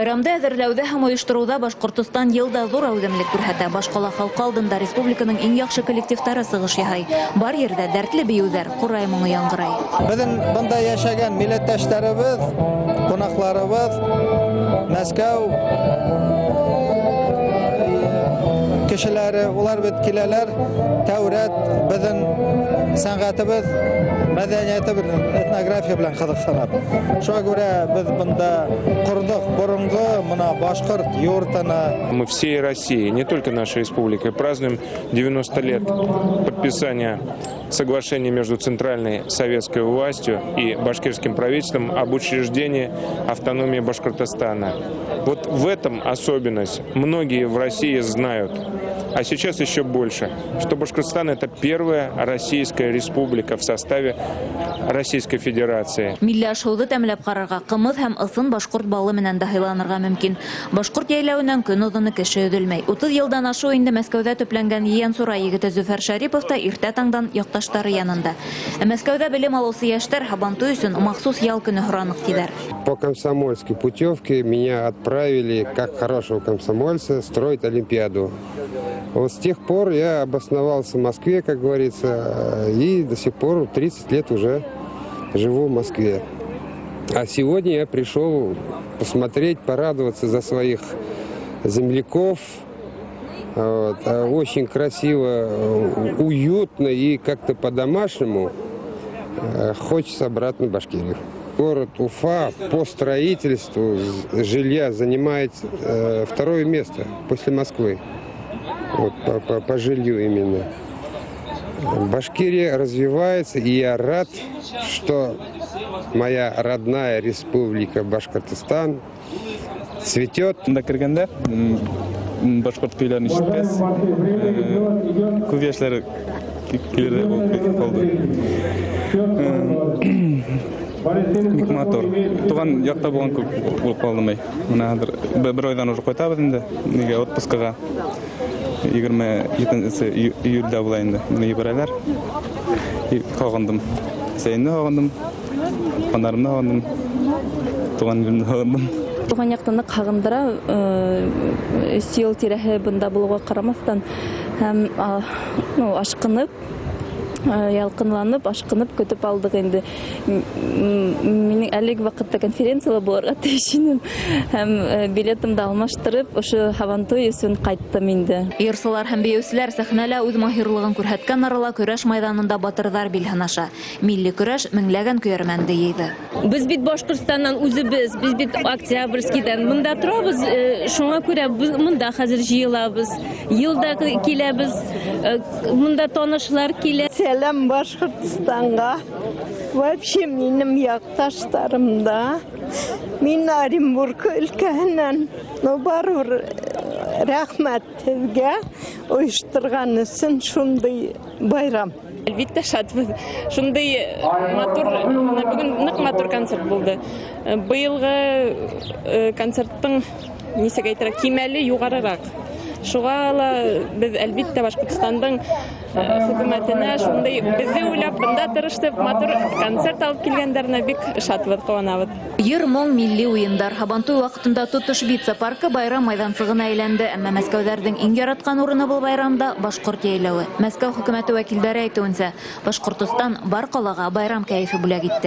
Байрамды әзерләүдә һәм оештыруда Башкортстан елда зур әүдемлек күрһәтә. Башкала халкы алдында республиканың иң яхшы коллективтары сыгыш яһай. Бар ердә дәртле биюләр, курай моңы яңгырай. Безнең бында яшәгән милләттәшләребез, кунакларыбыз, Мәскәү кешеләре, улар бит киләләр, Тәүрәт, безнең сәнгатебез, мәдәниятебез, этнография белән кызыксынып. Шуңа күрә без бында курдык, борынгы мына башкорт юртына. Мы всей России, не только нашей республикой, празднуем 90 лет подписания соглашения между центральной советской властью и башкирским правительством об учреждении автономии Башкортостана. Вот в этом особенность. Многие в России знают, а сейчас еще больше, что Башкортостан — это первая российская республика в составе Российской Федерации. Милли ашауды тәмләп карарга, кымыз һәм ысын башкорт балы менән дә һыйланырга мөмкин. Башкорт яйләүеннән көн оҙыны кеше өҙөлмәй. 30 елдан ашу инде Мәскәүдә төпләнгән Йен-Сура егете Зөфәр Шәрипов та иртә таңдан якташтары янында. Мәскәүдә белем алыусы яшьтәр Һабантуй өсөн махсус ял көне һоранык диләр. По комсомольской путевке меня отправили, как хорошего комсомольца, строить Олимпиаду. Вот с тех пор я обосновался в Москве, как говорится, и до сих пор 30 лет уже живу в Москве. А сегодня я пришел посмотреть, порадоваться за своих земляков. Вот. Очень красиво, уютно и как-то по-домашнему. Хочется обратно в Башкирию. Город Уфа по строительству жилья занимает второе место после Москвы. Вот, по жилью именно. Башкирия развивается, и я рад, что моя родная республика Башкортостан цветет. Башкорт көйләрен ишеткәс, күп яшьләр килер булды. Бик матур. Туган якта булган күп булып калдым. Менә хәзер бер айдан уже кайтабыз инде. Нигә отпускыга. 27 июльдә була инде. Ибарәләр. Калгандым. Сәйне калгандым. Канарымны калгандым. Туган илемне калгандым. Туган яктаны кагындыра, сел тирәһе бында булуга карамастан һәм ашкынып, ялкынланып, ашкынып көтүп алдык инде. Минең әлеге вакытта конференциялар булырга тиешинем һәм билетымды алмаштырып, ошо Һабантуй өчен кайттым инде. Йырсылар һәм биеүселәр сәхнәлә үз маһирлыгын күрһәткән арала көрәш майданында батырдар билһанаша. Милли көрәш меңләгән көйәрмәнде йыйды. Без бит Башкортстаннан үзебез, biz бит Октябрьскийдан монда торабыз, шуңа күрә монда хәзер җыелабыз. Елда киләбез, монда танышлар килә. Сәлам Башкортстанга. Вообще минем якташтарым да. Мин Оренбург өлкәһеннән, барыбер рәхмәт сезгә оештырган өчен шундый байрам. Әлбәттә шатбыз. Шундый матур, бүген нык матур концерт булды. Быелгы концерттың нисек әйтергә кимәле югарырак. Шуңа ла без әлбәттә Башкортстандың хөкүмәтенә шундый безне уйлап монда тырыштып матур концерт алып килгәннәренә бик шатбыз, куанабыз. Йыр-моң, милли уендар. Һабантуй вакытында Тутыш Битса паркы байрам майдансыгына әйләнде, әмма Мәскәүләрнең иң яраткан урыны был байрамда Башкорт яйләве. Мәскәү хөкүмәте вәкилләре әйтүенсә, Башкортстан бар калага байрам кәефе бүләк итте.